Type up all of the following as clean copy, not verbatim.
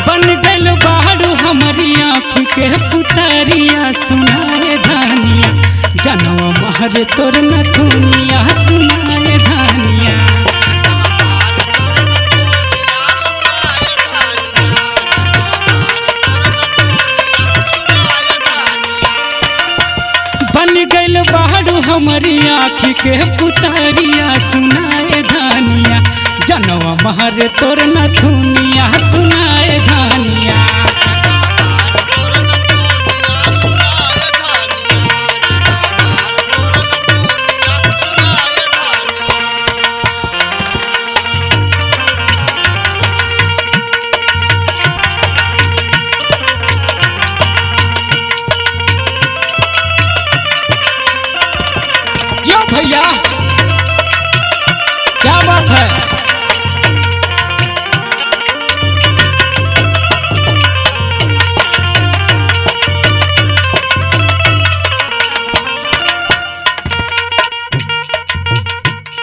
बन गल बाड़ू हमारी आँखी के पुतरिया सुनाए धानिया जनवा महर तोर नथुनिया सुनाए धानिया। बन गल बाड़ू हमारी आँखी के पुतरिया सुनाए धानिया जनवा महर तोर नथुनिया सुनाए धानिया। भैया क्या बात है।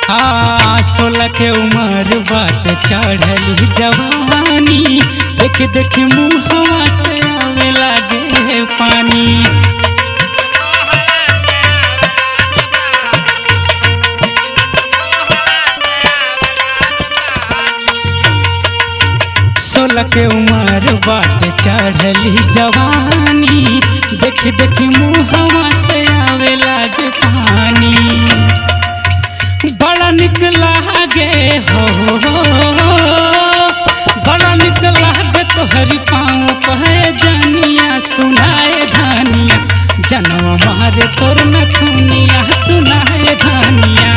हाँ 16 के उम्र बाट चढ़ली जवानी देख देख मुँहवा से आवे लागे पानी। 16 के उम्र बाट चढ़ली जवानी देख देख मुँहवा से आवे लागे पानी। बड़ा निक लागे हो बड़ा निक लागे तोहरी पाँव पे जानिया सुनाए धानिया जनवा मारे तोर नथुनिया सुनाए धानिया।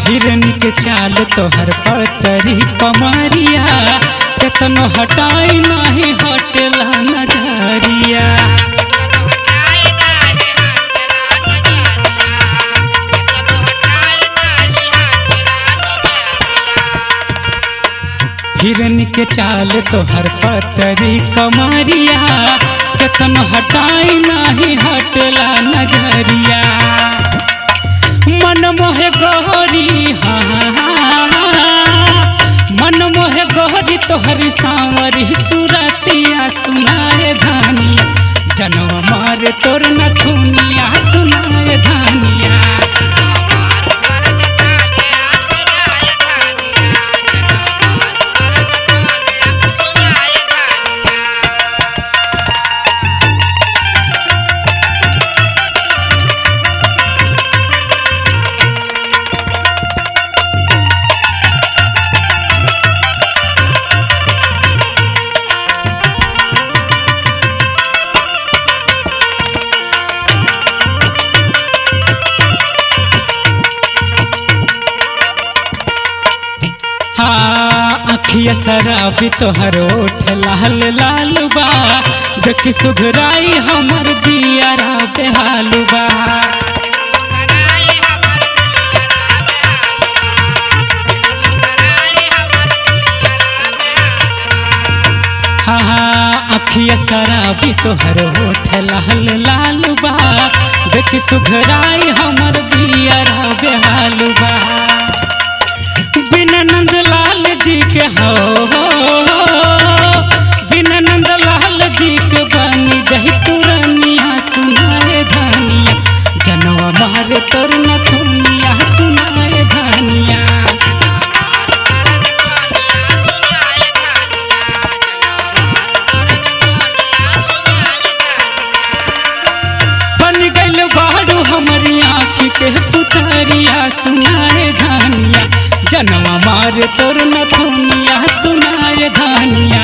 हिरन के चाल तोहर पतरी कमरिया केतनो हटाई नहीं हटेला नजरिया। हिरन के चाल तोहर पतरी कमरिया केतनो हटाई नहीं हटेला नजरिया। मन मोहे गोरी मन मोहे गोरी तोहरी सांवरी सुरतिया सुनाए धानिया जनवा मारे तोर नथुनिया सुनाए धानिया। अखिया शराबी तोहर ओठ लाल लाल बा देख सुघराई हमर जियारा बेहाल बा। हाँ अखिया शराबी तोहर ओठ लाल लाल बा देख सुघराई हमर जियारा बेहाल बा। बिना नंदलाल जी के हो बिना नंदलाल जी के बनी जही तुरनिया सुनाए धानिया जनवा मारे तोर नथुनिया सुनाए धानिया। बन गल बाड़ू हमारी आँखी के पुतरिया सुनाए धानिया जनवा मारे तोर नथुनिया सुनाए धानिया।